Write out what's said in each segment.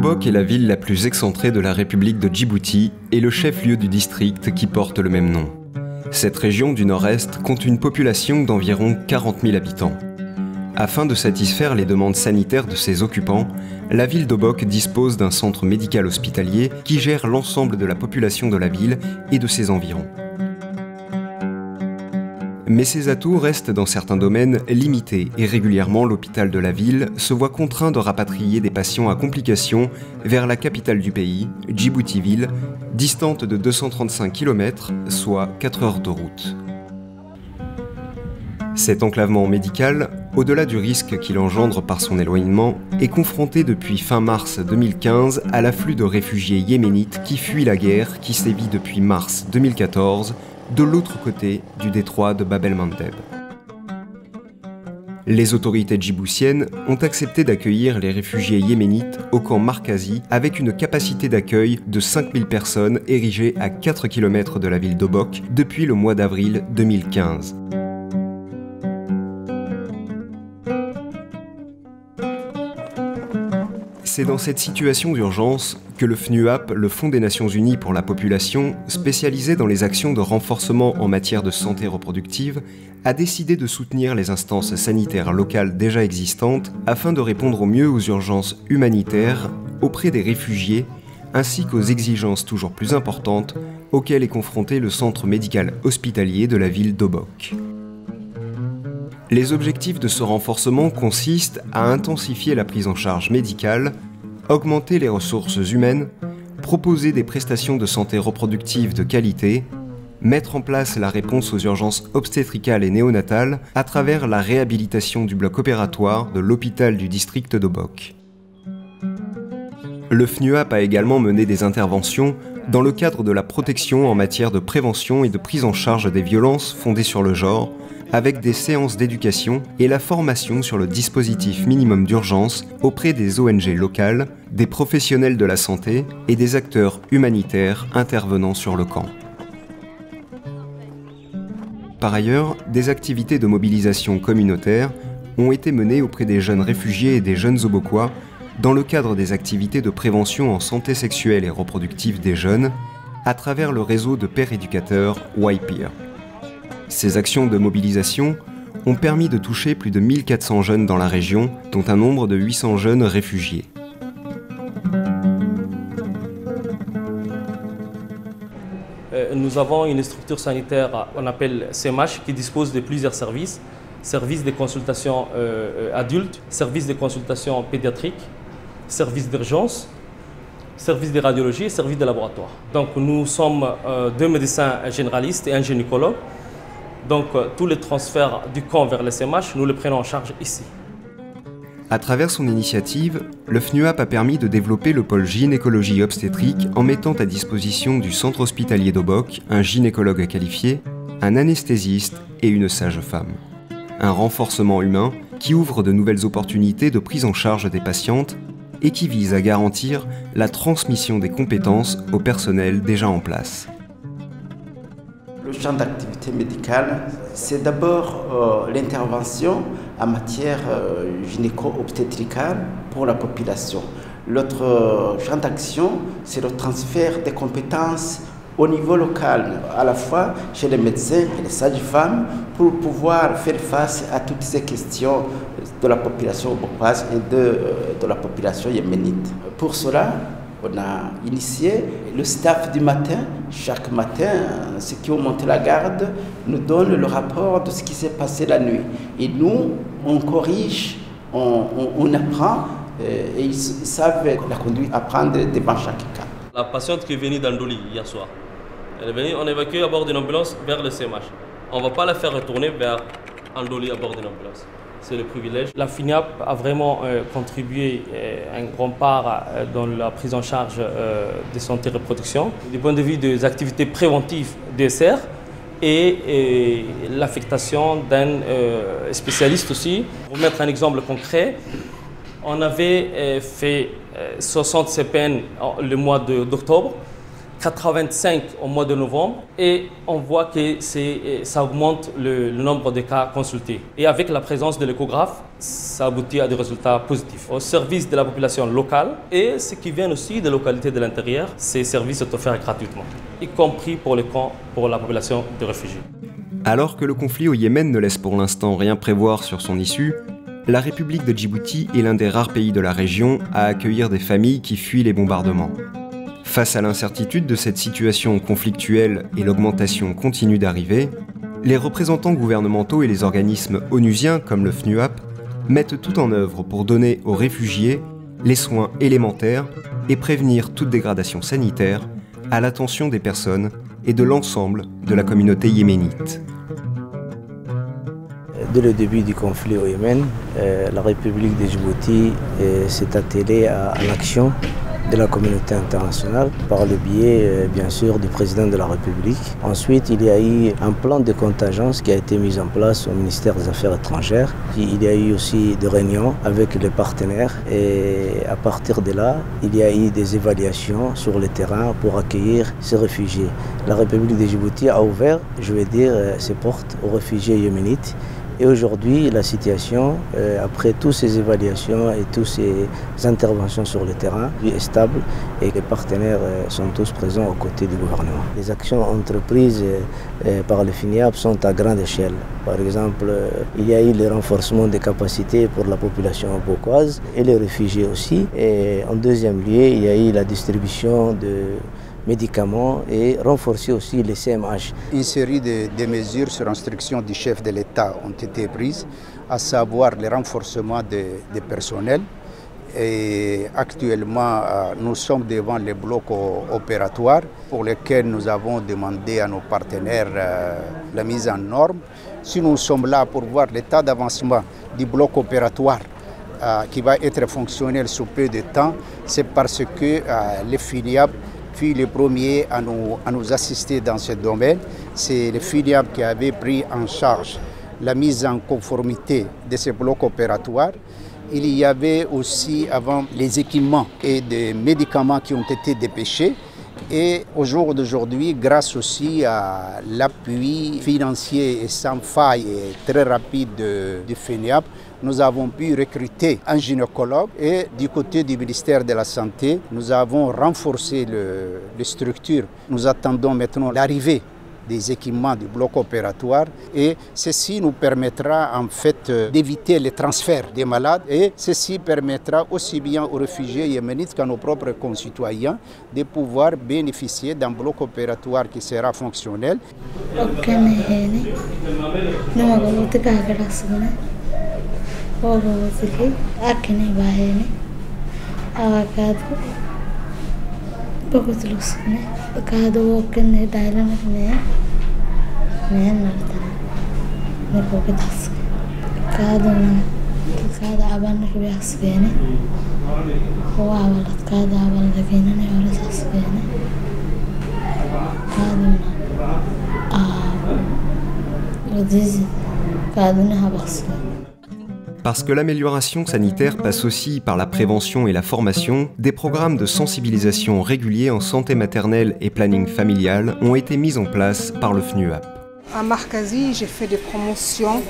Dobok est la ville la plus excentrée de la République de Djibouti et le chef-lieu du district qui porte le même nom. Cette région du nord-est compte une population d'environ 40 000 habitants. Afin de satisfaire les demandes sanitaires de ses occupants, la ville Dobok dispose d'un centre médical hospitalier qui gère l'ensemble de la population de la ville et de ses environs. Mais ses atouts restent dans certains domaines limités et régulièrement l'hôpital de la ville se voit contraint de rapatrier des patients à complications vers la capitale du pays, Djibouti-Ville, distante de 235 km, soit 4 heures de route. Cet enclavement médical, au-delà du risque qu'il engendre par son éloignement, est confronté depuis fin mars 2015 à l'afflux de réfugiés yéménites qui fuient la guerre qui sévit depuis mars 2014 de l'autre côté du détroit de Bab el-Mandeb. Les autorités djiboutiennes ont accepté d'accueillir les réfugiés yéménites au camp Markazi avec une capacité d'accueil de 5000 personnes érigée à 4 km de la ville d'Obok depuis le mois d'avril 2015. C'est dans cette situation d'urgence que le FNUAP, le Fonds des Nations Unies pour la population, spécialisé dans les actions de renforcement en matière de santé reproductive, a décidé de soutenir les instances sanitaires locales déjà existantes afin de répondre au mieux aux urgences humanitaires auprès des réfugiés ainsi qu'aux exigences toujours plus importantes auxquelles est confronté le centre médical hospitalier de la ville d'Obok. Les objectifs de ce renforcement consistent à intensifier la prise en charge médicale, augmenter les ressources humaines, proposer des prestations de santé reproductive de qualité, mettre en place la réponse aux urgences obstétricales et néonatales à travers la réhabilitation du bloc opératoire de l'hôpital du district d'Obok. Le FNUAP a également mené des interventions dans le cadre de la protection en matière de prévention et de prise en charge des violences fondées sur le genre, avec des séances d'éducation et la formation sur le dispositif minimum d'urgence auprès des ONG locales, des professionnels de la santé et des acteurs humanitaires intervenant sur le camp. Par ailleurs, des activités de mobilisation communautaire ont été menées auprès des jeunes réfugiés et des jeunes Obokois dans le cadre des activités de prévention en santé sexuelle et reproductive des jeunes à travers le réseau de pères éducateurs YPeer. Ces actions de mobilisation ont permis de toucher plus de 1400 jeunes dans la région, dont un nombre de 800 jeunes réfugiés. Nous avons une structure sanitaire qu'on appelle CMH qui dispose de plusieurs services. Service de consultation adultes, service de consultation pédiatrique, service d'urgence, service de radiologie et service de laboratoire. Donc nous sommes deux médecins généralistes et un gynécologue. Donc tous les transferts du camp vers le CMH, nous les prenons en charge ici. À travers son initiative, le FNUAP a permis de développer le pôle gynécologie obstétrique en mettant à disposition du centre hospitalier d'Obok un gynécologue qualifié, un anesthésiste et une sage-femme. Un renforcement humain qui ouvre de nouvelles opportunités de prise en charge des patientes et qui vise à garantir la transmission des compétences au personnel déjà en place. Le champ d'activité médicale, c'est d'abord l'intervention en matière gynéco-obstétricale pour la population. L'autre champ d'action, c'est le transfert des compétences au niveau local, à la fois chez les médecins et les sages-femmes, pour pouvoir faire face à toutes ces questions de la population obokoise et de la population yéménite. Pour cela, on a initié le staff du matin. Chaque matin, ceux qui ont monté la garde nous donnent le rapport de ce qui s'est passé la nuit. Et nous, on corrige, on apprend et ils savent la conduite à prendre devant chaque cas. La patiente qui est venue d'Andoli hier soir, elle est venue, on évacue à bord d'une ambulance vers le CMH. On ne va pas la faire retourner vers Andoli à bord d'une ambulance. C'est le privilège. La FNUAP a vraiment contribué un grand part dans la prise en charge de santé et reproduction. Du point de vue des activités préventives DSR et l'affectation d'un spécialiste aussi. Pour vous mettre un exemple concret, on avait fait 60 CPN le mois d'octobre 85 au mois de novembre et on voit que ça augmente le nombre de cas consultés. Et avec la présence de l'échographe, ça aboutit à des résultats positifs. Au service de la population locale et ceux qui viennent aussi des localités de l'intérieur, ces services sont offerts gratuitement, y compris pour les camps pour la population de réfugiés. Alors que le conflit au Yémen ne laisse pour l'instant rien prévoir sur son issue, la République de Djibouti est l'un des rares pays de la région à accueillir des familles qui fuient les bombardements. Face à l'incertitude de cette situation conflictuelle et l'augmentation continue d'arrivées, les représentants gouvernementaux et les organismes onusiens comme le FNUAP mettent tout en œuvre pour donner aux réfugiés les soins élémentaires et prévenir toute dégradation sanitaire à l'attention des personnes et de l'ensemble de la communauté yéménite. Dès le début du conflit au Yémen, la République de Djibouti s'est attelée à l'action de la communauté internationale par le biais, bien sûr, du président de la République. Ensuite, il y a eu un plan de contingence qui a été mis en place au ministère des Affaires étrangères. Il y a eu aussi des réunions avec les partenaires et à partir de là, il y a eu des évaluations sur le terrain pour accueillir ces réfugiés. La République de Djibouti a ouvert, je vais dire, ses portes aux réfugiés yéménites. Et aujourd'hui, la situation, après toutes ces évaluations et toutes ces interventions sur le terrain, est stable et les partenaires sont tous présents aux côtés du gouvernement. Les actions entreprises par le FNUAP sont à grande échelle. Par exemple, il y a eu le renforcement des capacités pour la population bokoise et les réfugiés aussi. Et en deuxième lieu, il y a eu la distribution de médicaments et renforcer aussi les CMH. Une série de mesures sur instruction du chef de l'État ont été prises, à savoir le renforcement des personnels. Et actuellement, nous sommes devant les blocs opératoires pour lesquels nous avons demandé à nos partenaires la mise en norme. Si nous sommes là pour voir l'état d'avancement du bloc opératoire qui va être fonctionnel sous peu de temps, c'est parce que les FNUAP fut le premier à nous assister dans ce domaine. C'est le FNUAP qui avait pris en charge la mise en conformité de ces blocs opératoires. Il y avait aussi avant les équipements et des médicaments qui ont été dépêchés. Et au jour d'aujourd'hui, grâce aussi à l'appui financier et sans faille et très rapide du FNUAP, nous avons pu recruter un gynécologue et du côté du ministère de la Santé, nous avons renforcé les structures. Nous attendons maintenant l'arrivée des équipements du bloc opératoire et ceci nous permettra en fait d'éviter les transferts des malades et ceci permettra aussi bien aux réfugiés yéménites qu'à nos propres concitoyens de pouvoir bénéficier d'un bloc opératoire qui sera fonctionnel. Parce que l'amélioration sanitaire passe aussi par la prévention et la formation, des programmes de sensibilisation réguliers en santé maternelle et planning familial ont été mis en place par le FNUAP. À Markazi, j'ai fait des promotions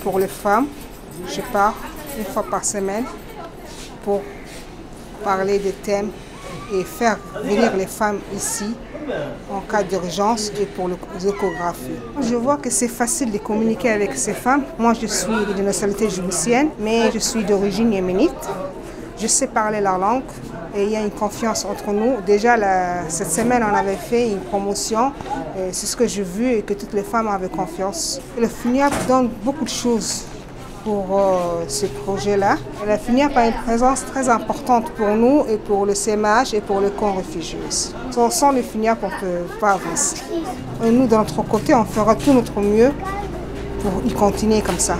pour les femmes. Je pars une fois par semaine pour parler des thèmes et faire venir les femmes ici en cas d'urgence et pour les échographies. Je vois que c'est facile de communiquer avec ces femmes. Moi, je suis de nationalité djiboutienne, mais je suis d'origine yéménite. Je sais parler leur langue et il y a une confiance entre nous. Déjà, cette semaine, on avait fait une promotion. C'est ce que j'ai vu et que toutes les femmes avaient confiance. Le FNUAP donne beaucoup de choses pour ce projet-là. La FNUAP a une présence très importante pour nous et pour le CMH et pour le camp réfugié aussi. Sans le FNUAP, on ne peut pas avancer. Et nous, de notre côté, on fera tout notre mieux pour y continuer comme ça.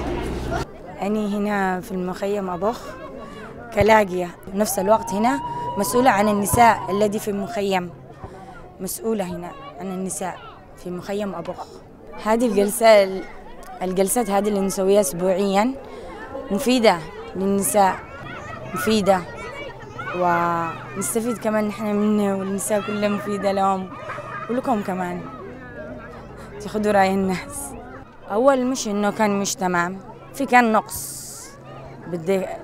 أنا هنا في المخيم أبوخ كلاقية نفس الوقت هنا مسؤولة عن النساء الذي في المخيم مسؤولة هنا عن النساء في مخيم أبوخ. هذه الجلسات هذه اللي نسويها أسبوعيا مفيدة للنساء مفيدة ونستفيد كمان نحن منه والنساء كلها مفيدة لهم ولكم كمان تاخذوا رأي الناس. أول مش إنه كان مش تمام، كان نقص،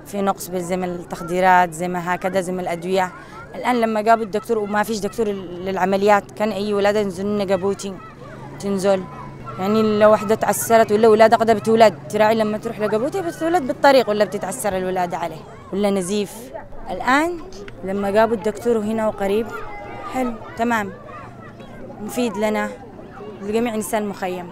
في نقص زي ما التخديرات زي ما هكذا زي ما الأدوية. الآن لما جابوا الدكتور وما فيش دكتور للعمليات، كان أي ولادة ينزلون جابوتي تنزل، يعني لو وحدة تعسرت ولا ولادة قد بتولد تراعي لما تروح لجابوتي بتولد بالطريق ولا بتتعسر الولادة عليه ولا نزيف. الآن لما جابوا الدكتور هنا وقريب حلو تمام مفيد لنا لجميع نساء المخيم.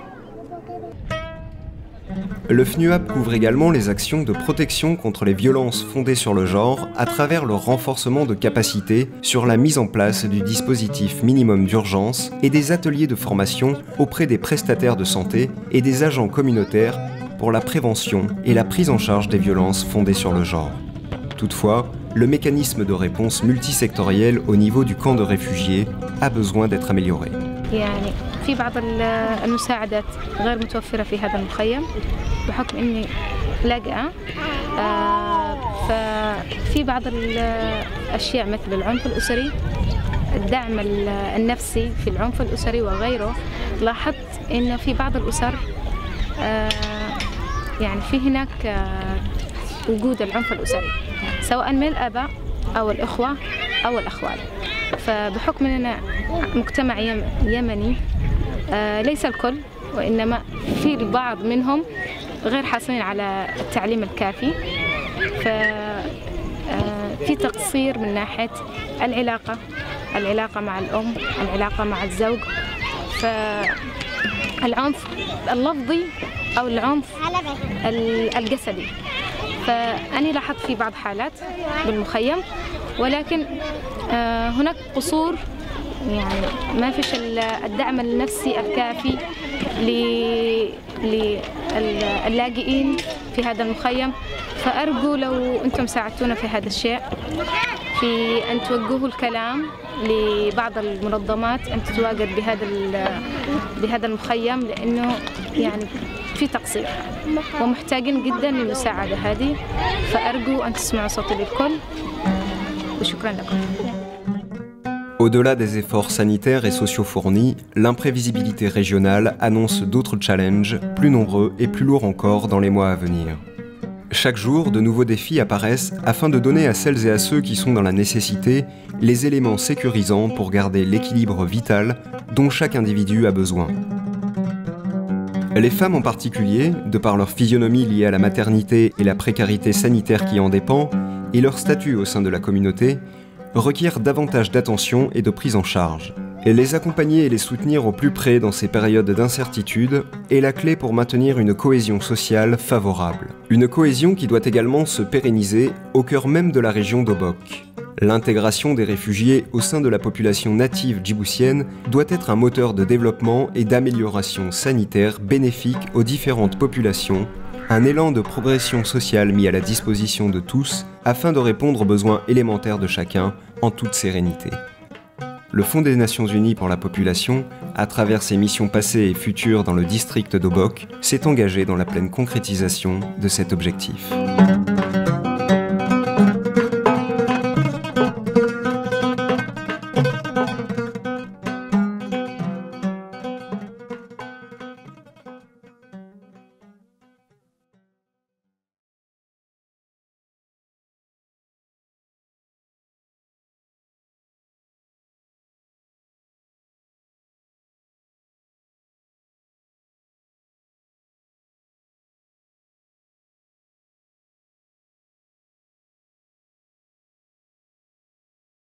Le FNUAP couvre également les actions de protection contre les violences fondées sur le genre à travers le renforcement de capacités sur la mise en place du dispositif minimum d'urgence et des ateliers de formation auprès des prestataires de santé et des agents communautaires pour la prévention et la prise en charge des violences fondées sur le genre. Toutefois, le mécanisme de réponse multisectoriel au niveau du camp de réfugiés a besoin d'être amélioré. يعني في بعض المساعدات غير متوفرة في هذا المخيم بحكم إني لاجئة، ففي بعض الأشياء مثل العنف الأسري، الدعم النفسي في العنف الأسري وغيره. لاحظت إنه في بعض الأسر يعني في هناك وجود العنف الأسري سواء من الآباء أو الإخوة أو الأخوال. فبحكم أننا مجتمع يمني ليس الكل وإنما في البعض منهم غير حاصلين على التعليم الكافي، ففي تقصير من ناحية العلاقة مع الأم، العلاقة مع الزوج، فالعنف اللفظي أو العنف الجسدي. فأنا لاحظت في بعض حالات بالمخيم، ولكن هناك قصور، يعني ما فيش الدعم النفسي الكافي للاجئين في هذا المخيم. فأرجو لو أنتم ساعدتونا في هذا الشيء، في أن توجهوا الكلام لبعض المنظمات أن تتواجد بهذا المخيم، لأنه يعني في تقصير ومحتاجين جدا للمساعدة هذه. فأرجو أن تسمعوا صوتي للكل وشكرا لكم. Au-delà des efforts sanitaires et sociaux fournis, l'imprévisibilité régionale annonce d'autres challenges, plus nombreux et plus lourds encore dans les mois à venir. Chaque jour, de nouveaux défis apparaissent afin de donner à celles et à ceux qui sont dans la nécessité les éléments sécurisants pour garder l'équilibre vital dont chaque individu a besoin. Les femmes en particulier, de par leur physionomie liée à la maternité et la précarité sanitaire qui en dépend, et leur statut au sein de la communauté, requièrent davantage d'attention et de prise en charge. Et les accompagner et les soutenir au plus près dans ces périodes d'incertitude est la clé pour maintenir une cohésion sociale favorable. Une cohésion qui doit également se pérenniser au cœur même de la région d'Obok. L'intégration des réfugiés au sein de la population native djiboutienne doit être un moteur de développement et d'amélioration sanitaire bénéfique aux différentes populations, un élan de progression sociale mis à la disposition de tous afin de répondre aux besoins élémentaires de chacun en toute sérénité. Le Fonds des Nations Unies pour la population, à travers ses missions passées et futures dans le district d'Obok, s'est engagé dans la pleine concrétisation de cet objectif.